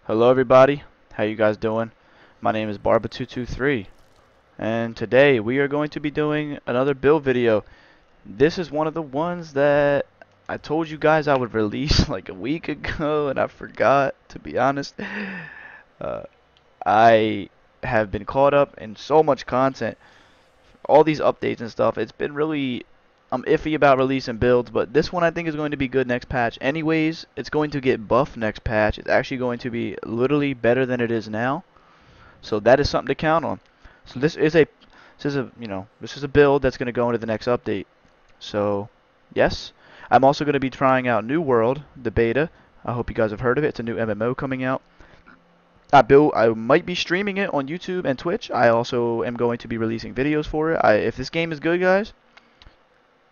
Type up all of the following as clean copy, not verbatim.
Hello everybody, how you guys doing? My name is Barba223 and today we are going to be doing another build video. This is one of the ones that I told you guys I would release like a week ago and I forgot, to be honest. Uh, I have been caught up in so much content, all these updates and stuff. It's been really, I'm iffy about releasing builds, but this one I think is going to be good next patch. Anyways, it's going to get buffed next patch. It's actually going to be literally better than it is now. So that is something to count on. So this is a build that's going to go into the next update. So yes, I'm also going to be trying out New World, the beta. I hope you guys have heard of it. It's a new MMO coming out. I might be streaming it on YouTube and Twitch. I also am going to be releasing videos for it. If this game is good, guys,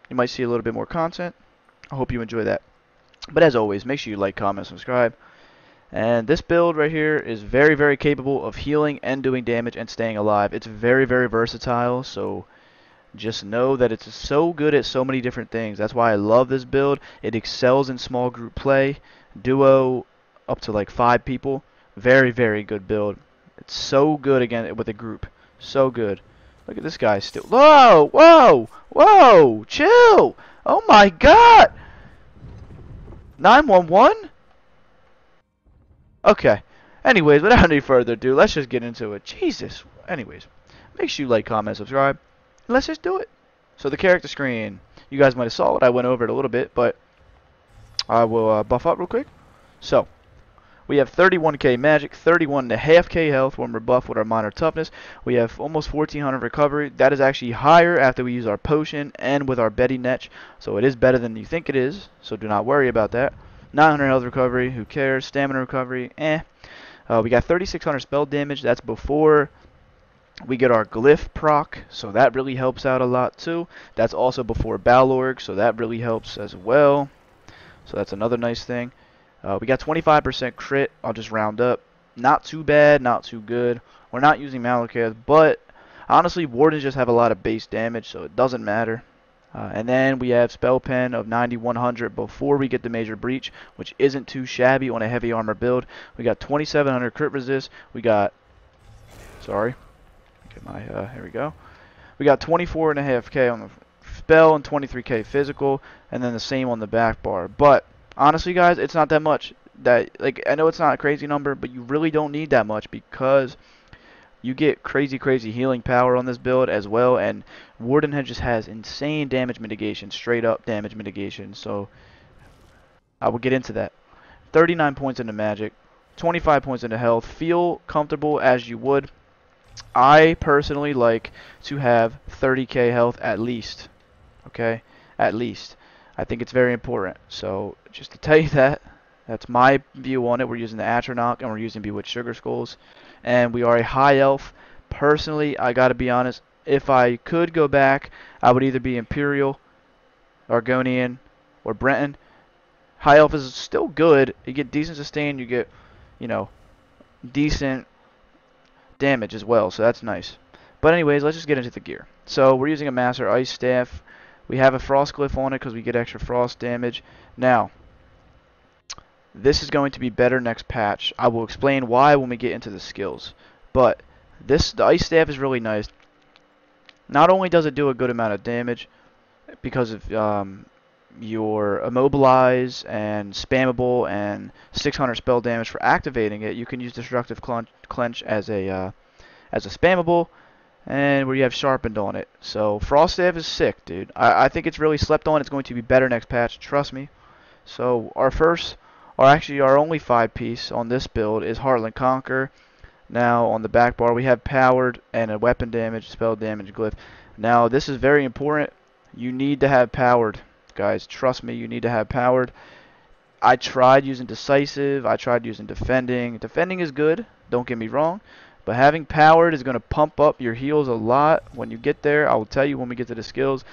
you might see a little bit more content. I hope you enjoy that. But as always, make sure you like, comment, subscribe. And this build right here is very, very capable of healing and doing damage and staying alive. It's very, very versatile, so just know that it's so good at so many different things. That's why I love this build. It excels in small group play, duo up to like 5 people. Very, very good build. It's so good again with a group. So good. Look at this guy still. Whoa! Whoa! Whoa! Chill! Oh my god! 911? Okay. Anyways, without any further ado, let's just get into it. Jesus. Anyways, make sure you like, comment, subscribe. And let's just do it. So the character screen. You guys might have saw it. I went over it a little bit, but I will buff up real quick. So, we have 31k magic, 31.5k health when we're buffed with our minor toughness. We have almost 1400 recovery. That is actually higher after we use our potion and with our Betty Netch. So it is better than you think it is. So do not worry about that. 900 health recovery. Who cares? Stamina recovery. We got 3600 spell damage. That's before we get our glyph proc. So that really helps out a lot too. That's also before Balorg. So that really helps as well. So that's another nice thing. We got 25% crit. I'll just round up. Not too bad, not too good. We're not using Malakath, but honestly, Wardens just have a lot of base damage, so it doesn't matter. And then we have Spell Pen of 9100 before we get the Major Breach, which isn't too shabby on a heavy armor build. We got 2700 crit resist. We got, sorry, get my, here we go. We got 24.5k on the spell and 23k physical, and then the same on the back bar. But honestly, guys, it's not that much. I know it's not a crazy number, but you really don't need that much because you get crazy healing power on this build as well, and Warden just has insane damage mitigation, straight up damage mitigation. So I will get into that. 39 points into magic, 25 points into health. Feel comfortable as you would. I personally like to have 30k health at least. Okay, at least. I think it's very important. So just to tell you that, that's my view on it. We're using the Atronach and we're using Bewitched Sugar Skulls, and we are a high elf. Personally, I gotta be honest, if I could go back, I would either be Imperial, Argonian, or Breton. High elf is still good. You get decent sustain, you get, you know, decent damage as well, so that's nice. But anyways, let's just get into the gear. So we're using a Master Ice Staff. We have a Frost Glyph on it because we get extra frost damage. Now, this is going to be better next patch. I will explain why when we get into the skills. But the Ice Staff is really nice. Not only does it do a good amount of damage because of your immobilize and spammable and 600 spell damage for activating it, you can use Destructive Clench as a spammable, and where you have sharpened on it. So Frost Staff is sick, dude. I think it's really slept on. It's going to be better next patch, trust me. So our only 5-piece on this build is Heartland Conquer. Now on the back bar we have powered and a weapon damage, spell damage glyph. Now this is very important. You need to have powered, guys. Trust me, you need to have powered. I tried using decisive. I tried using defending. Defending is good, don't get me wrong. But having powered is going to pump up your heals a lot when you get there. I will tell you when we get to the skills.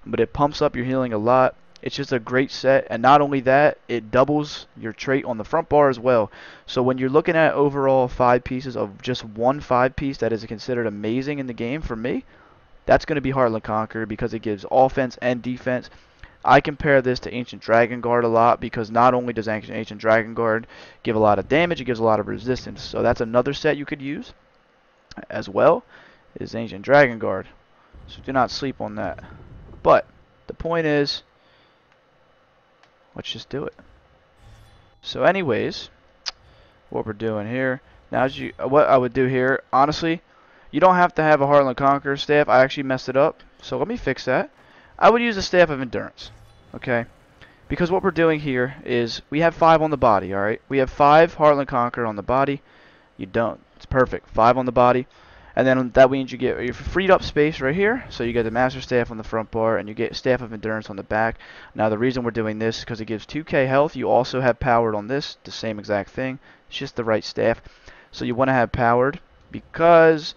But it pumps up your healing a lot. It's just a great set. And not only that, it doubles your trait on the front bar as well. So when you're looking at overall 5 pieces of just one 5-piece that is considered amazing in the game for me, that's going to be Heartland Conquer because it gives offense and defense. I compare this to Ancient Dragon Guard a lot because not only does Ancient Dragon Guard give a lot of damage, it gives a lot of resistance. So that's another set you could use as well, is Ancient Dragon Guard. So do not sleep on that. But the point is, let's just do it. So anyways, what we're doing here, now what I would do here, honestly, you don't have to have a Heartland Conqueror staff. I actually messed it up, so let me fix that. I would use a Staff of Endurance, okay? Because what we're doing here is we have 5 on the body, alright? We have 5 Heartland Conqueror on the body. You don't. It's perfect. 5 on the body. And then that means you get your freed up space right here. So you get the Master Staff on the front bar and you get Staff of Endurance on the back. Now the reason we're doing this is because it gives 2k health. You also have powered on this, the same exact thing. It's just the right staff. So you want to have powered because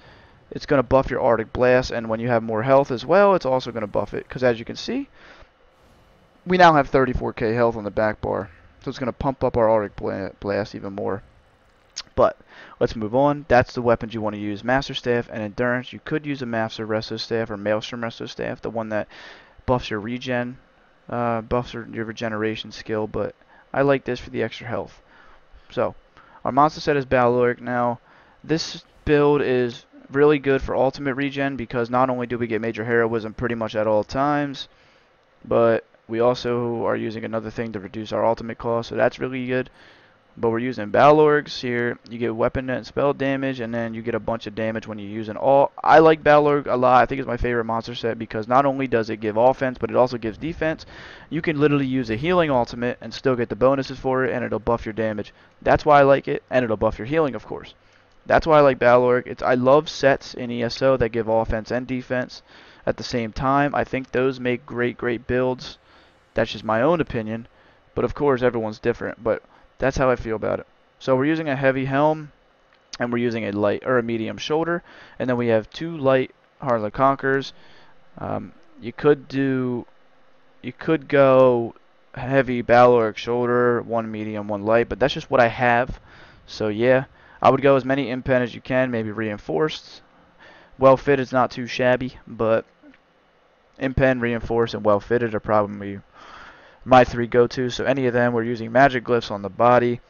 it's going to buff your Arctic Blast, and when you have more health as well, it's also going to buff it. Because as you can see, we now have 34k health on the back bar. So it's going to pump up our Arctic Blast even more. But let's move on. That's the weapons you want to use. Master Staff and Endurance. You could use a Master Resto Staff or Maelstrom Resto Staff, the one that buffs your regen, buffs your regeneration skill, but I like this for the extra health. So, our monster set is Baloric. Now, this build is really good for ultimate regen because not only do we get major heroism pretty much at all times, but we also are using another thing to reduce our ultimate cost, so that's really good. But we're using Balorgs here. You get weapon and spell damage, and then you get a bunch of damage when you use an alt. I like Balorg a lot. I think it's my favorite monster set because not only does it give offense, but it also gives defense. You can literally use a healing ultimate and still get the bonuses for it, and it'll buff your damage. That's why I like it, and it'll buff your healing, of course. That's why I like Balorg. I love sets in ESO that give offense and defense at the same time. I think those make great builds. That's just my own opinion, but of course everyone's different. But that's how I feel about it. So we're using a heavy helm, and we're using a light or a medium shoulder, and then we have 2 light Heartland Conquerors. You could go heavy Baloric shoulder, 1 medium, 1 light, but that's just what I have. So yeah, I would go as many impen as you can, maybe reinforced. Well fit is not too shabby, but impen, reinforced, and well fitted are probably my 3 go-tos. So any of them, we're using magic glyphs on the body,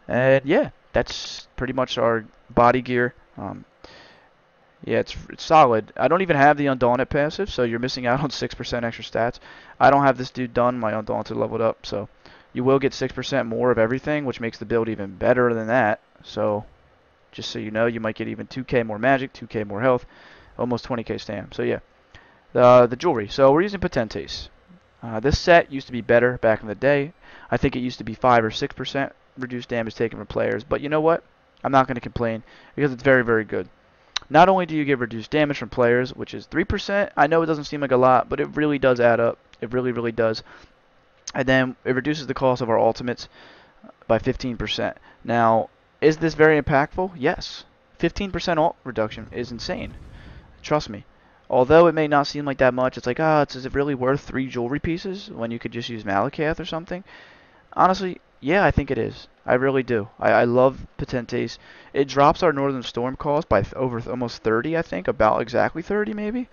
and yeah, that's pretty much our body gear. Yeah, it's solid. I don't even have the Undaunted passive, so you're missing out on 6% extra stats. I don't have this dude done. My Undaunted leveled up, so you will get 6% more of everything, which makes the build even better than that. So just so you know, you might get even 2k more magic, 2k more health, almost 20k stam. So yeah, the jewelry. So we're using Potentes. This set used to be better back in the day. I think it used to be 5 or 6% reduced damage taken from players. But you know what? I'm not going to complain because it's very good. Not only do you get reduced damage from players, which is 3%. I know it doesn't seem like a lot, but it really does add up. It really does. And then it reduces the cost of our ultimates by 15%. Now, is this very impactful? Yes. 15% ult reduction is insane. Trust me. Although it may not seem like that much, it's like, is it really worth 3 jewelry pieces when you could just use Malakath or something? Honestly, yeah, I think it is. I really do. I love Potentes. It drops our Northern Storm cost by over almost 30, I think. About exactly 30, maybe.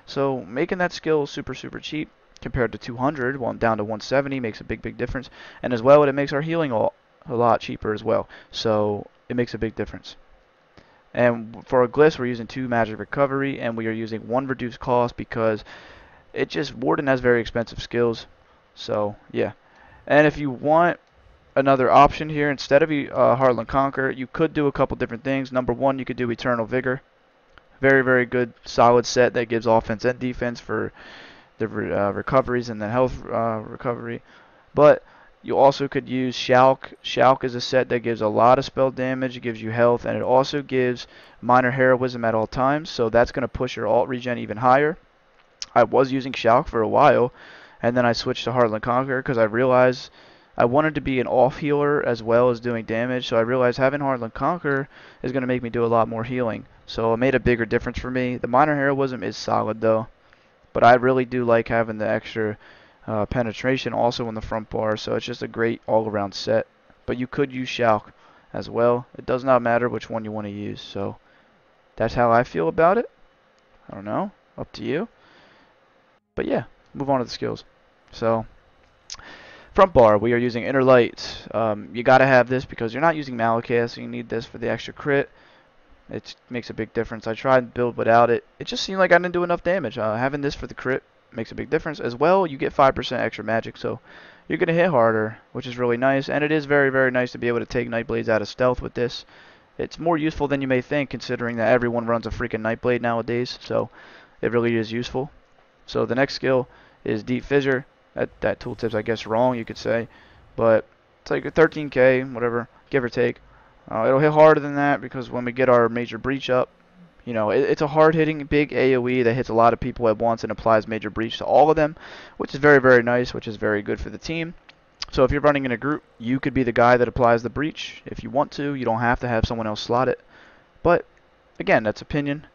So making that skill super cheap compared to 200, well, down to 170 makes a big difference. And as well, it makes our healing a lot cheaper as well. So it makes a big difference. And for our glyphs, we're using 2 magic recovery, and we are using 1 reduced cost because Warden has very expensive skills. So yeah. And if you want another option here, instead of Heartland Conquer, you could do a couple different things. Number 1, you could do Eternal Vigor. Very good, solid set that gives offense and defense for the recoveries and then health recovery. But you also could use Shulk. Shulk is a set that gives a lot of spell damage, it gives you health, and it also gives minor heroism at all times, so that's going to push your alt regen even higher. I was using Shulk for a while, and then I switched to Heartland Conqueror because I realized I wanted to be an off healer as well as doing damage, so I realized having Heartland Conqueror is going to make me do a lot more healing. So it made a bigger difference for me. The minor heroism is solid though, but I really do like having the extra penetration also in the front bar, so it's just a great all-around set. But you could use Shulk as well. It does not matter which one you want to use, so that's how I feel about it. I don't know, up to you. But yeah, move on to the skills. So, front bar, we are using inner light. You gotta have this because you're not using Malakith, so you need this for the extra crit. It makes a big difference. I tried to build without it. It just seemed like I didn't do enough damage. Having this for the crit makes a big difference. As well, you get 5% extra magic, so you're going to hit harder, which is really nice. And it is very, very nice to be able to take Nightblades out of stealth with this. It's more useful than you may think, considering that everyone runs a freaking Nightblade nowadays. So it really is useful. So the next skill is Deep Fissure. That tooltip's, I guess, wrong, you could say. But it's like a 13k, whatever, give or take. It'll hit harder than that because when we get our Major Breach up, you know, it's a hard-hitting big AoE that hits a lot of people at once and applies Major Breach to all of them, which is very, very nice, which is very good for the team. So if you're running in a group, you could be the guy that applies the breach if you want to. You don't have to have someone else slot it. But, again, that's opinion.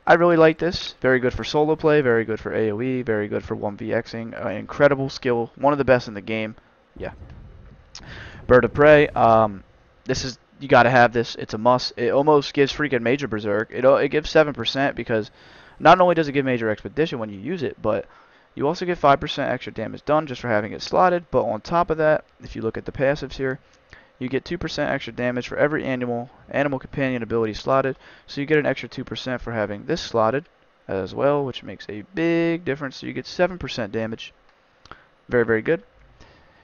I really like this. Very good for solo play, very good for AoE, very good for 1vxing. Incredible skill, one of the best in the game. Yeah. Bird of Prey. This is, you gotta have this. It's a must. It almost gives freaking Major Berserk. It gives 7% because not only does it give Major Expedition when you use it, but you also get 5% extra damage done just for having it slotted. But on top of that, if you look at the passives here, you get 2% extra damage for every animal companion ability slotted. So you get an extra 2% for having this slotted as well, which makes a big difference. So you get 7% damage. Very, very good.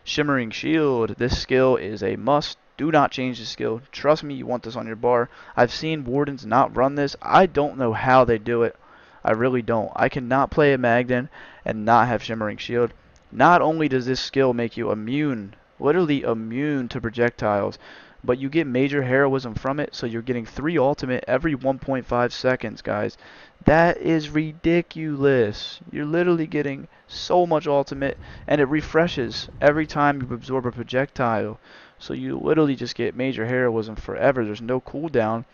Shimmering Shield. This skill is a must. Do not change the skill. Trust me, you want this on your bar. I've seen Wardens not run this. I don't know how they do it. I really don't. I cannot play a Magden and not have Shimmering Shield. Not only does this skill make you immune, literally immune to projectiles, but you get major heroism from it, so you're getting 3 ultimate every 1.5 seconds, guys. That is ridiculous. You're literally getting so much ultimate, and it refreshes every time you absorb a projectile. So you literally just get major heroism forever. There's no cooldown.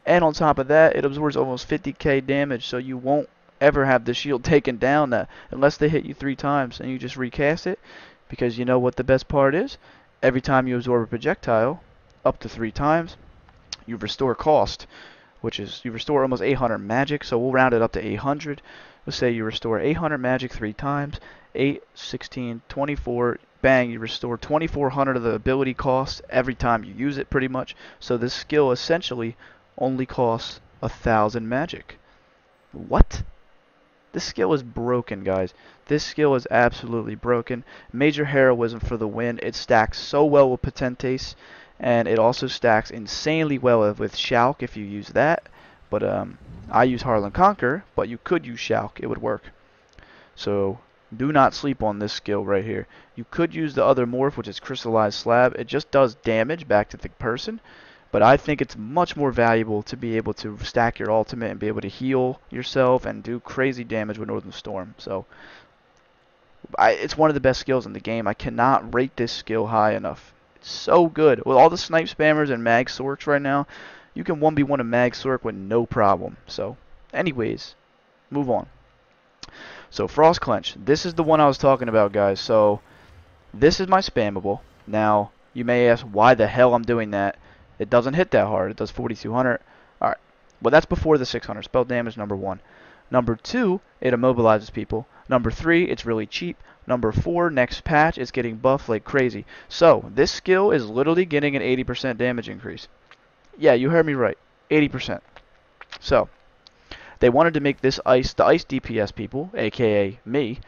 And on top of that, it absorbs almost 50k damage, so you won't ever have the shield taken down unless they hit you 3 times and you just recast it. Because you know what the best part is? Every time you absorb a projectile, up to 3 times, you restore cost, which is you restore almost 800 magic, so we'll round it up to 800. Let's say you restore 800 magic 3 times, 8, 16, 24, bang, you restore 2400 of the ability cost every time you use it pretty much. So this skill essentially only costs 1000 magic. What? This skill is broken, guys. This skill is absolutely broken. Major heroism for the win. It stacks so well with Potentace, and it also stacks insanely well with Shulk if you use that. But I use Harlan Conquer, but you could use Shulk. It would work. So do not sleep on this skill right here. You could use the other morph, which is Crystallized Slab. It just does damage back to the person. But I think it's much more valuable to be able to stack your ultimate and be able to heal yourself and do crazy damage with Northern Storm. So it's one of the best skills in the game. I cannot rate this skill high enough. It's so good. With all the snipe spammers and mag sorks right now, you can 1v1 a mag sork with no problem. So anyways, move on. So Frost Clench. This is the one I was talking about, guys. So this is my spammable. Now, you may ask why the hell I'm doing that. It doesn't hit that hard. It does 4200. Alright. Well, that's before the 600. Spell damage, number 1. Number 2, it immobilizes people. Number 3, it's really cheap. Number 4, next patch, it's getting buffed like crazy. So, this skill is literally getting an 80% damage increase. Yeah, you heard me right. 80%. So, they wanted to make this the ice DPS people, aka me,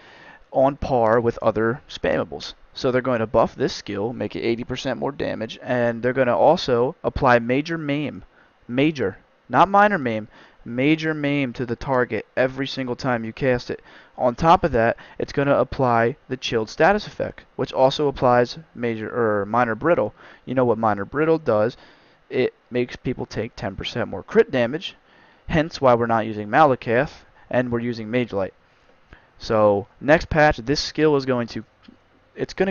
on par with other spammables. So they're going to buff this skill, make it 80% more damage, and they're going to also apply Major Maim. Major, not Minor Maim. Major Maim to the target every single time you cast it. On top of that, it's going to apply the Chilled status effect, which also applies Minor Brittle. You know what Minor Brittle does? It makes people take 10% more crit damage, hence why we're not using Malakith, and we're using Mage Light. So, next patch, this skill is going to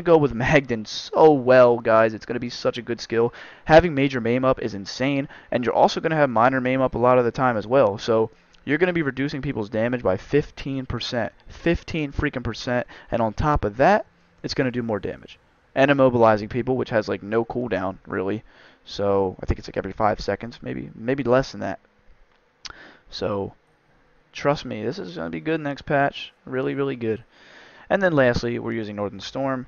go with Magden so well, guys. It's going to be such a good skill. Having Major Maim up is insane, and you're also going to have Minor Maim up a lot of the time as well. So, you're going to be reducing people's damage by 15%. 15 freaking percent, and on top of that, it's going to do more damage. And immobilizing people, which has like no cooldown, really. So, I think it's like every 5 seconds, maybe less than that. So, trust me, this is going to be good next patch. Really, really good. And then lastly, we're using Northern Storm.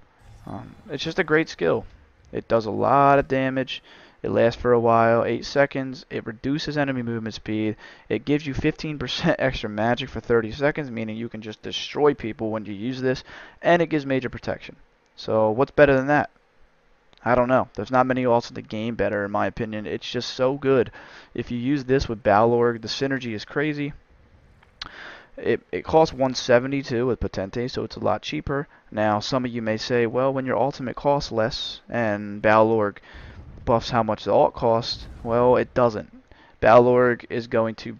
It's just a great skill. It does a lot of damage. It lasts for a while, 8 seconds. It reduces enemy movement speed. It gives you 15% extra magic for 30 seconds, meaning you can just destroy people when you use this. And it gives major protection. So what's better than that? I don't know. There's not many ults in the game better, in my opinion. It's just so good. If you use this with Balorg, the synergy is crazy. It costs 170 too with Potente, so it's a lot cheaper. Now, some of you may say, well, when your ultimate costs less and Balorg buffs how much the ult costs, well, it doesn't. Balorg is going to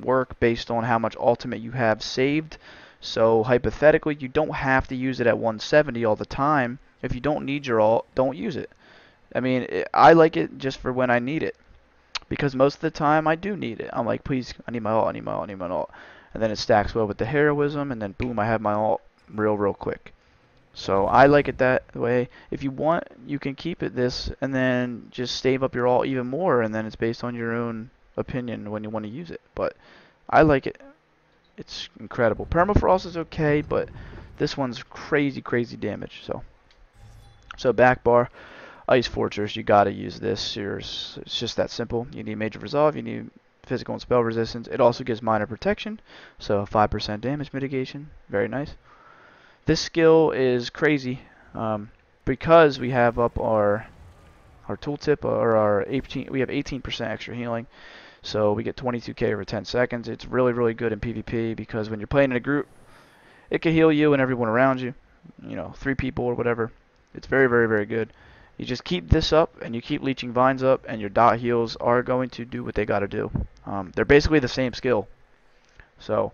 work based on how much ultimate you have saved. So hypothetically, you don't have to use it at 170 all the time. If you don't need your ult, don't use it. I mean, I like it just for when I need it. Because most of the time I do need it. I'm like, please, I need my ult, I need my ult, I need my ult. And then it stacks well with the heroism, and then boom, I have my ult real quick. So I like it that way. If you want, you can keep it this, and then just save up your ult even more, and then it's based on your own opinion when you want to use it. But I like it. It's incredible. Permafrost is okay, but this one's crazy damage. So back bar. Ice Fortress, you gotta use this. It's just that simple. You need Major Resolve, you need Physical and Spell Resistance. It also gives Minor Protection, so 5% damage mitigation. Very nice. This skill is crazy because we have up our tooltip or our 18. We have 18% extra healing, so we get 22k over 10 seconds. It's really good in PvP because when you're playing in a group, it can heal you and everyone around you. You know, 3 people or whatever. It's very good. You just keep this up, and you keep leeching vines up, and your dot heals are going to do what they got to do. They're basically the same skill. So,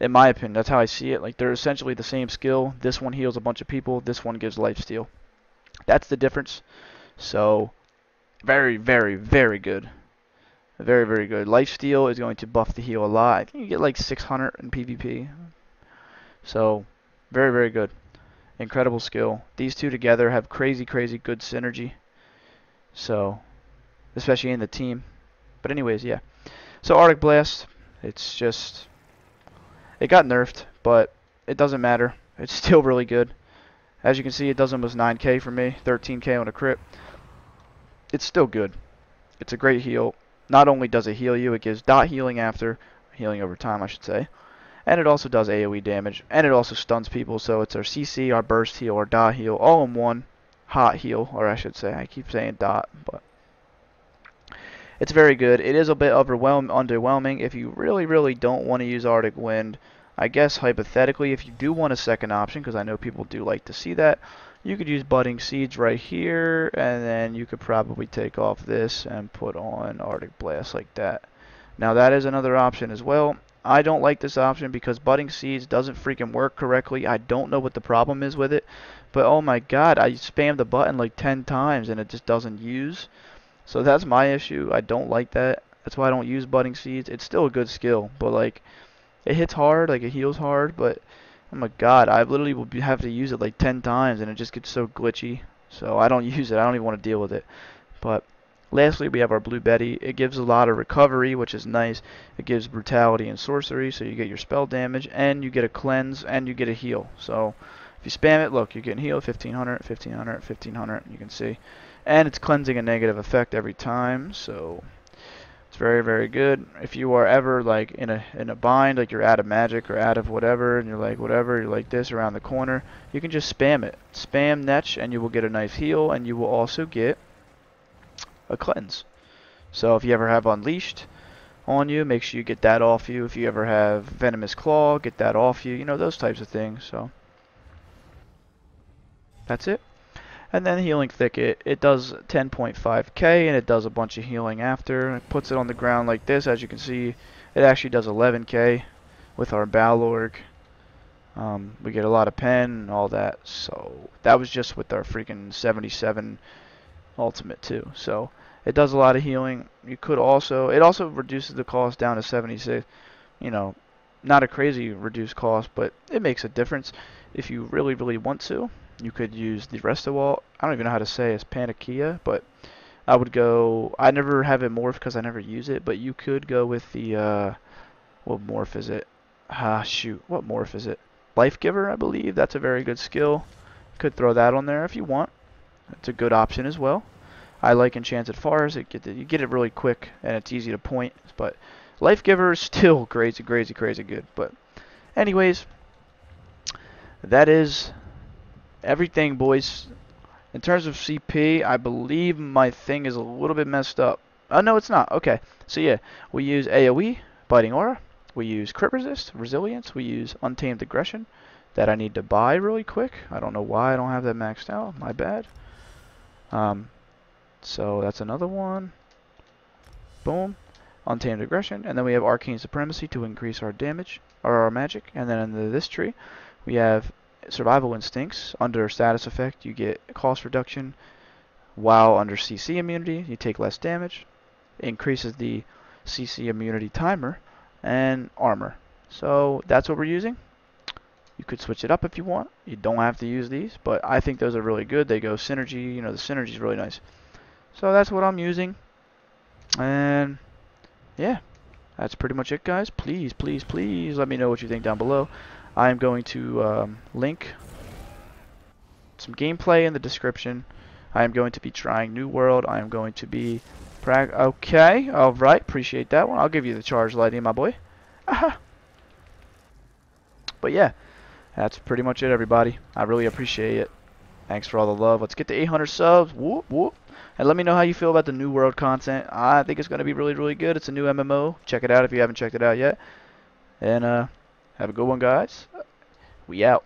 in my opinion, that's how I see it. Like, they're essentially the same skill. This one heals a bunch of people. This one gives lifesteal. That's the difference. So, very good. Very good. Lifesteal is going to buff the heal a lot. I think you get like 600 in PvP. So, very good. Incredible skill. These two together have crazy good synergy. So, especially in the team. But anyways, yeah. So Arctic Blast, it's just, it got nerfed, but it doesn't matter. It's still really good. As you can see, it does almost 9k for me, 13k on a crit. It's still good. It's a great heal. Not only does it heal you, it gives dot healing after, healing over time, I should say. And it also does AoE damage, and it also stuns people, so it's our CC, our burst heal, our dot heal, all in one. Hot heal, or I should say, I keep saying dot, but it's very good. It is a bit underwhelming if you really don't want to use Arctic Wind. I guess hypothetically, if you do want a second option, because I know people do like to see that, you could use Budding Seeds right here, and then you could probably take off this and put on Arctic Blast like that. Now that is another option as well. I don't like this option because Budding Seeds doesn't freaking work correctly. I don't know what the problem is with it. But oh my god, I spammed the button like 10 times and it just doesn't use. So that's my issue. I don't like that. That's why I don't use Budding Seeds. It's still a good skill, but like it hits hard, like it heals hard, but oh my god, I literally will have to use it like 10 times and it just gets so glitchy. So I don't use it. I don't even want to deal with it. But lastly, we have our Blue Betty. It gives a lot of recovery, which is nice. It gives brutality and sorcery, so you get your spell damage, and you get a cleanse, and you get a heal. So if you spam it, look, you're getting healed 1500, 1500, 1500, you can see. And it's cleansing a negative effect every time, so it's very good. If you are ever like in a bind, like you're out of magic or out of whatever, and you're like whatever, you're like this around the corner, you can just spam it. Spam Netch, and you will get a nice heal, and you will also get a cleanse. So if you ever have Unleashed on you, make sure you get that off you. If you ever have Venomous Claw, get that off you. You know, those types of things. So that's it. And then Healing Thicket, it does 10.5k and it does a bunch of healing after. It puts it on the ground like this. As you can see, it actually does 11k with our Balorg. We get a lot of pen and all that. So that was just with our freaking 77 ultimate too. So it does a lot of healing. You could also, it also reduces the cost down to 76. You know, not a crazy reduced cost, but it makes a difference. If you really want to, you could use the rest of all. I don't even know how to say it's Panakia, but I would go, I never have it morph because I never use it, but you could go with the what morph is it? Shoot, what morph is it? Life Giver, I believe. That's a very good skill. Could throw that on there if you want. It's a good option as well. I like Enchanted Forest. You get it really quick and it's easy to point. But Life Giver is still crazy good. But anyways, that is everything, boys. In terms of CP, I believe my thing is a little bit messed up. Oh, no, it's not. Okay. So, yeah, we use AoE, Biting Aura. We use Crit Resist, Resilience. We use Untamed Aggression that I need to buy really quick. I don't know why I don't have that maxed out. My bad. So, that's another one. Boom. Untamed Aggression. And then we have Arcane Supremacy to increase our damage, or our magic. And then in this tree, we have Survival Instincts. Under status effect, you get cost reduction, while under CC immunity, you take less damage. It increases the CC immunity timer, and armor. So that's what we're using. You could switch it up if you want. You don't have to use these, but I think those are really good. They go synergy. You know, the synergy is really nice. So that's what I'm using. And yeah, that's pretty much it, guys. Please let me know what you think down below. I am going to link some gameplay in the description. I am going to be trying New World. I am going to be okay, alright, appreciate that one. I'll give you the charge lighting, my boy. Aha. But yeah, that's pretty much it, everybody. I really appreciate it. Thanks for all the love. Let's get to 800 subs. Whoop, whoop. And let me know how you feel about the New World content. I think it's going to be really good. It's a new MMO. Check it out if you haven't checked it out yet. And have a good one, guys. We out.